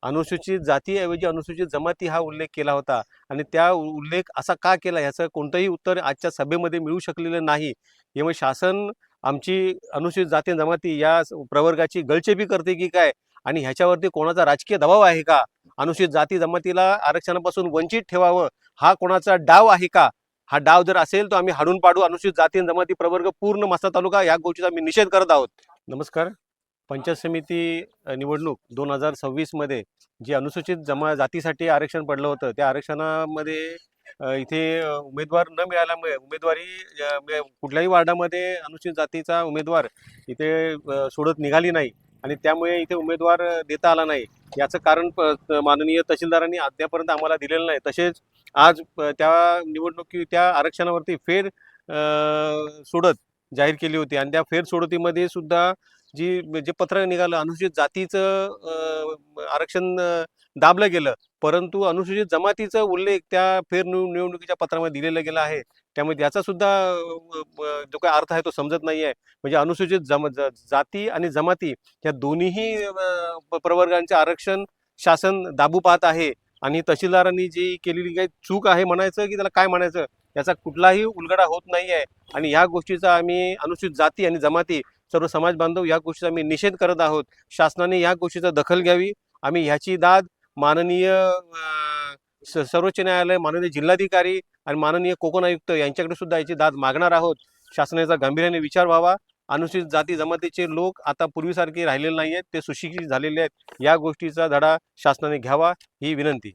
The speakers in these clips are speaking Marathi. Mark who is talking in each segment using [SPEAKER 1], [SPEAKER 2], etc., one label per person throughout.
[SPEAKER 1] अनुसूचित जातीऐवजी अनुसूचित जमाती हा उल्लेख केला होता आणि त्या उल्लेख असा का केला याचं कोणतंही उत्तर आजच्या सभेमध्ये मिळू शकलेलं नाही. यामुळे शासन आमची अनुसूचित जाती जमाती या प्रवर्गाची गळचेपी करते की काय आणि ह्याच्यावरती कोणाचा राजकीय दबाव आहे का? अनुसूचित जाती जमातीला आरक्षणापासून वंचित ठेवावं हा कोणाचा डाव आहे का? हा डाव जर असेल तर आम्ही हाडून पाडू अनुसूचित जाती जमाती प्रवर्ग पूर्ण म्हसळा तालुका या गोष्टीचा आम्ही निषेध करत आहोत. नमस्कार. पंचायत समिती निवडणूक 2026 मध्ये जी अनुसूचित जातीसाठी आरक्षण पडलं होतं त्या आरक्षणामध्ये इथे उमेदवार न मिळाल्यामुळे उमेदवारी कुठल्याही वार्डामध्ये अनुसूचित जातीचा उमेदवार इथे सोडत निघाली नाही आणि त्यामुळे इथे उमेदवार देता आला नाही. याचं कारण माननीय तहसीलदारांनी अद्यापर्यंत आम्हाला दिलेलं नाही. तसेच आज त्या त्या आरक्षणावरती फेर सोडत जाहीर केली होती आणि त्या फेर सोडतीमध्ये सुद्धा जे पत्र निघालं अनुसूचित जातीचं आरक्षण दाबलं गेलं, परंतु अनुसूचित जमातीचा उल्लेख त्या निवडणुकीच्या पत्रामध्ये दिलेला गेला आहे. त्यामुळे याचा सुद्धा जो काही अर्थ आहे तो समजत नाही आहे. म्हणजे अनुसूचित जाती आणि जमाती या दोन्हीही प्रवर्गांचे आरक्षण शासन दाबू पाहत आहे आणि तहसीलदारांनी जी केलेली काही चूक आहे म्हणायचं की त्याला काय म्हणायचं याचा कुठलाही उलगडा होत नाही आहे आणि ह्या गोष्टीचा आम्ही अनुसूचित जाती आणि जमाती सर्व समाज बांधव या गोष्टीचा आम्ही निषेध करत आहोत. शासनाने या गोष्टीचा दखल घ्यावी. आम्ही ह्याची दाद माननीय सर्वोच्च न्यायालय, माननीय जिल्हाधिकारी आणि माननीय कोकण आयुक्त यांच्याकडे सुद्धा याची दाद मागणार आहोत. शासनाचा गांभीर्याने विचार व्हावा. अनुसूचित जाती जमातीचे लोक आता पूर्वीसारखे राहिलेले नाही आहेत, ते सुशिक्षित झालेले आहेत. या गोष्टीचा धडा शासनाने घ्यावा ही विनंती.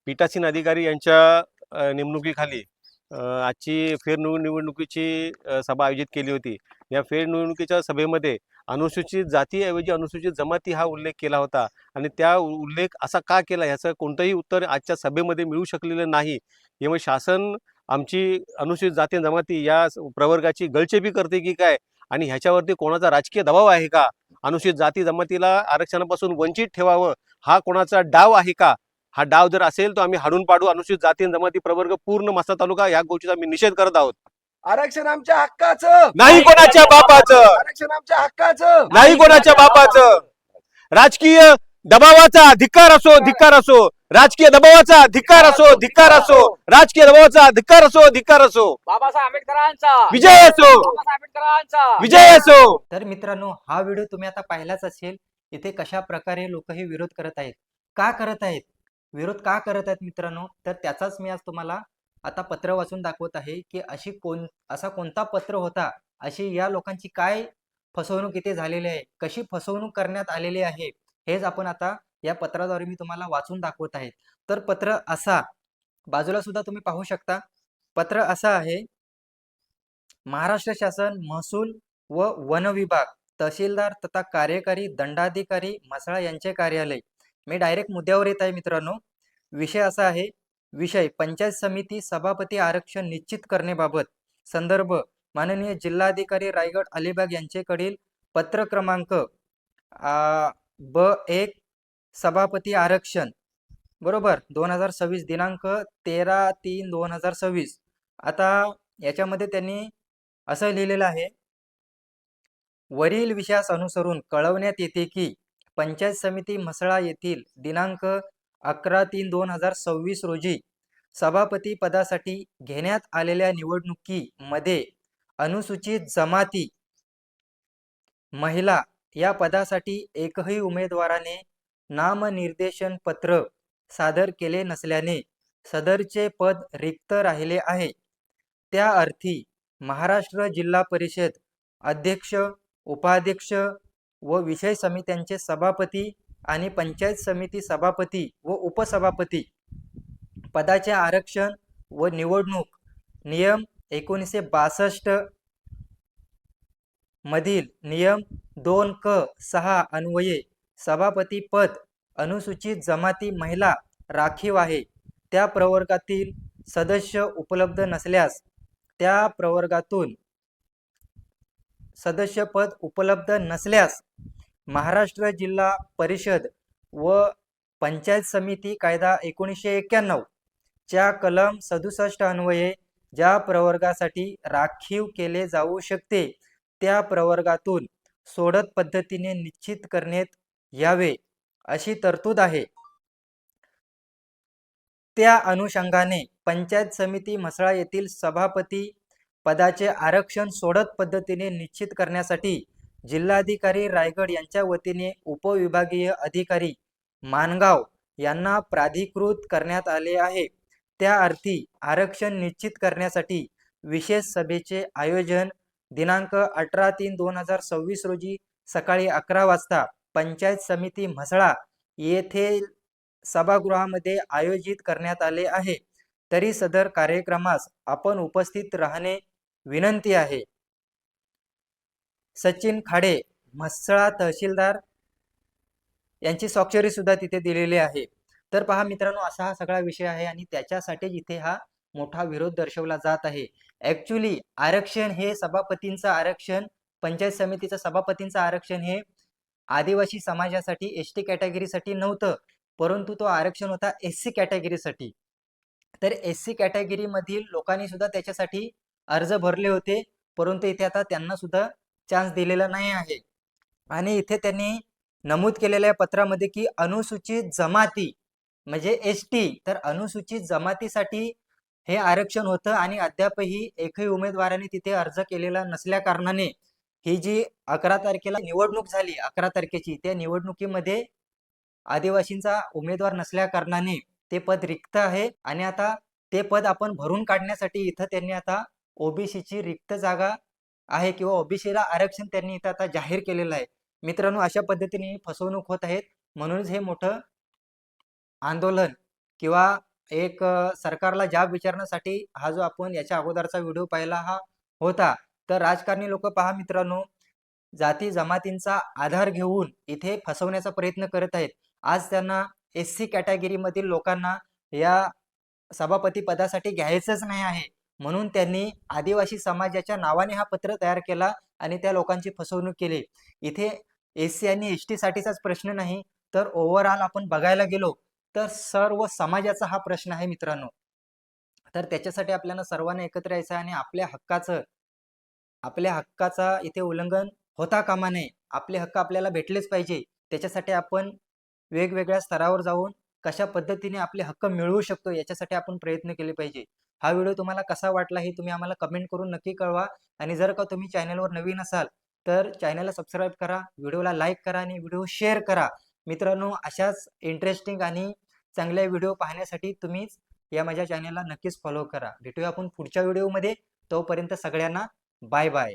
[SPEAKER 1] पीठासीन अधिकारी यांच्या नेमणुकीखाली आजची निवडणुकीची सभा आयोजित केली होती. या निवडणुकीच्या सभेमध्ये अनुसूचित जातीऐवजी अनुसूचित जमाती हा उल्लेख केला होता आणि त्या उल्लेख असा का केला याचं कोणतंही उत्तर आजच्या सभेमध्ये मिळू शकलेलं नाही. यामुळे शासन आमची अनुसूचित जाती जमाती या प्रवर्गाची गळचेपी करते की काय आणि ह्याच्यावरती कोणाचा राजकीय दबाव आहे का? अनुसूचित जाती जमातीला आरक्षणापासून वंचित ठेवावं हा कोणाचा डाव आहे का? हा डाव जर असेल तर आम्ही हाडून पाडू अनुसूचित जाती जमाती प्रवर्ग पूर्ण म्हसळा तालुका या गोष्टीचा आम्ही निषेध करत आहोत.
[SPEAKER 2] आरक्षण आमच्या हक्काचं
[SPEAKER 1] नाही कोणाच्या बापाचं,
[SPEAKER 2] आरक्षण आमच्या हक्काचं
[SPEAKER 1] नाही कोणाच्या बापाचं. राजकीय दबावाचा धिक्कार असो, धिक्कार असो. राजकीय दबावाचा धिक्कार असो, धिक्कार असो. राजकीय दबावाचा धिक्कार असो, धिक्कार असो.
[SPEAKER 3] बाबासाहेब आंबेडकरांचा
[SPEAKER 1] विजय असो,
[SPEAKER 3] बाबासाहेब आंबेडकरांचा
[SPEAKER 1] विजय असो.
[SPEAKER 4] तर मित्रांनो, हा व्हिडिओ तुम्ही आता पाहिलाच असेल. इथे कशा प्रकारे लोक हे विरोध करत आहेत, का करत आहेत, विरोध का करत आहेत मित्रांनो, तर त्याचाच मी आज तुम्हाला आता पत्र वाचून दाखवत आहे की असा कोणता पत्र होता, अशी या लोकांची काय फसवणूक इथे झालेली आहे, कशी फसवणूक करण्यात आलेली आहे, हेच आपण आता या पत्राद्वारे मी तुम्हाला वाचून दाखवत आहे. तर पत्र असा, बाजूला सुद्धा तुम्ही पाहू शकता, पत्र असा आहे. महाराष्ट्र शासन महसूल व वन विभाग, तहसीलदार तथा कार्यकारी दंडाधिकारी म्हसळा यांचे कार्यालय. मी डायरेक्ट मुद्द्यावर येत आहे मित्रांनो. विषय असा आहे, विषय पंचायत समिती सभापती आरक्षण निश्चित करण्याबाबत. संदर्भ माननीय जिल्हाधिकारी रायगड अलिबाग यांचेकडील पत्र क्रमांक B1 सभापती आरक्षण बरोबर 2026 दिनांक 13/3/2026. आता याच्यामध्ये त्यांनी असं लिहिलेलं आहे, वरील विषयास अनुसरून कळवण्यात येते की पंचायत समिती म्हसळा येथील दिनांक 11/3/2026 रोजी सभापती पदासाठी घेण्यात आलेल्या निवडणुकीमध्ये अनुसूचित जमाती महिला या पदासाठी एकही उमेदवाराने नामनिर्देशन पत्र सादर केले नसल्याने सदरचे पद रिक्त राहिले आहे. त्या अर्थी महाराष्ट्र जिल्हा परिषद अध्यक्ष, उपाध्यक्ष व विषय समित्यांचे सभापती आणि पंचायत समिती सभापती व उपसभापती पदाचे आरक्षण व निवडणूक नियम 1962 मधील नियम 2(क)(6) अन्वये सभापती पद अनुसूचित जमाती महिला राखीव आहे. त्या प्रवर्गातील सदस्य उपलब्ध नसल्यास त्या प्रवर्गातून सदस्यपद उपलब्ध नसल्यास महाराष्ट्र जिल्हा परिषद व पंचायत समिती कायदा 1991 च्या कलम 67 अन्वये ज्या प्रवर्गासाठी राखीव केले जाऊ शकते त्या प्रवर्गातून सोडत पद्धतीने निश्चित करण्यात यावे अशी तरतूद आहे. त्या अनुषंगाने पंचायत समिती म्हसळा येथील सभापती पदाचे आरक्षण सोडत पद्धतीने निश्चित करण्यासाठी जिल्हाधिकारी रायगड यांच्या वतीने उपविभागीय अधिकारी माणगाव यांना प्राधिकृत करण्यात आले आहे. त्या अर्थी आरक्षण निश्चित करण्यासाठी विशेष सभेचे आयोजन दिनांक 18/3/2026 रोजी सकाळी 11 वाजता पंचायत समिती म्हसळा येथे सभागृहामध्ये आयोजित करण्यात आले आहे. तरी सदर कार्यक्रमास आपण उपस्थित राहणे विनंती आहे. सचिन खाडे म्हसळा तहसीलदार यांची स्वाक्षरी सुद्धा तिथे दिलेली आहे. तर पहा मित्रांनो, असा हा सगळा विषय आहे आणि त्याच्यासाठीच इथे हा मोठा विरोध दर्शवला जात आहे. ऍक्च्युली आरक्षण हे सभापतींचं आरक्षण, पंचायत समितीचं सभापतींचं आरक्षण हे आदिवासी समाजासाठी एसटी कॅटेगरीसाठी नव्हतं, परंतु तो आरक्षण होता एससी कॅटेगरीसाठी. तर एससी कॅटेगरी मधील लोकांनी सुद्धा त्याच्यासाठी अर्ज भरले होते, परंतु इथे आता त्यांना सुद्धा चान्स दिलेला नाही आहे. आणि इथे त्यांनी नमूद केलेल्या पत्रामध्ये की अनुसूचित जमाती म्हणजे एसटी, तर अनुसूचित जमातीसाठी हे आरक्षण होतं आणि अद्यापही एकही उमेदवाराने तिथे अर्ज केलेला नसल्या कारणाने ही जी 11 तारखेला निवडणूक झाली 11 तारखेची, त्या निवडणुकीमध्ये आदिवासींचा उमेदवार नसल्या कारणाने ते पद रिक्त आहे आणि आता ते पद आपण भरून काढण्यासाठी इथं त्यांनी आता ओबीसीची रिक्त जागा आहे किंवा ओबीसीला आरक्षण त्यांनी इथं आता जाहीर केलेलं आहे. मित्रांनो, अशा पद्धतीने फसवणूक होत आहेत, म्हणूनच हे मोठं आंदोलन किंवा एक सरकारला जाब विचारण्यासाठी हा जो आपण याच्या अगोदरचा व्हिडिओ पाहिला हा होता. तर राजकारणी लोक पहा मित्रांनो, जाती जमातींचा आधार घेऊन इथे फसवण्याचा प्रयत्न करत आहेत. आज त्यांना एससी कॅटेगरी मधील लोकांना या सभापती पदासाठी घ्यायचंच नाही आहे, म्हणून त्यांनी आदिवासी समाजाच्या नावाने हा पत्र तयार केला आणि त्या लोकांची फसवणूक केली. इथे एससी आणि एसटी साठीचाच प्रश्न नाही, तर ओव्हरऑल आपण बघायला गेलो तर सर्व समाजाचा हा प्रश्न आहे मित्रांनो. तर त्याच्यासाठी आपल्याला सर्वांना एकत्र यायचं आणि आपल्या हक्काचा इथे उल्लंघन होता कामा नये. आपले हक्क आपल्याला भेटलेच पाहिजे. त्याच्यासाठी आपण वेगवेगळ्या स्तरावर जाऊन कशा पद्धतीने आपले हक्क मिळवू शकतो याच्यासाठी आपण प्रयत्न केले पाहिजे. हा व्हिडिओ तुम्हाला कसा वाटला हे तुम्ही आम्हाला कमेंट करून नक्की कळवा. आणि जर का तुम्ही चॅनलवर नवीन असाल तर चॅनलला सबस्क्राईब करा, व्हिडिओला लाईक करा आणि व्हिडिओ शेअर करा. मित्रांनो, अशाच इंटरेस्टिंग आणि चांगल्या व्हिडिओ पाहण्यासाठी तुम्हीच या माझ्या चॅनलला नक्कीच फॉलो करा. भेटूया आपण पुढच्या व्हिडिओमध्ये. तोपर्यंत सगळ्यांना बाय बाय.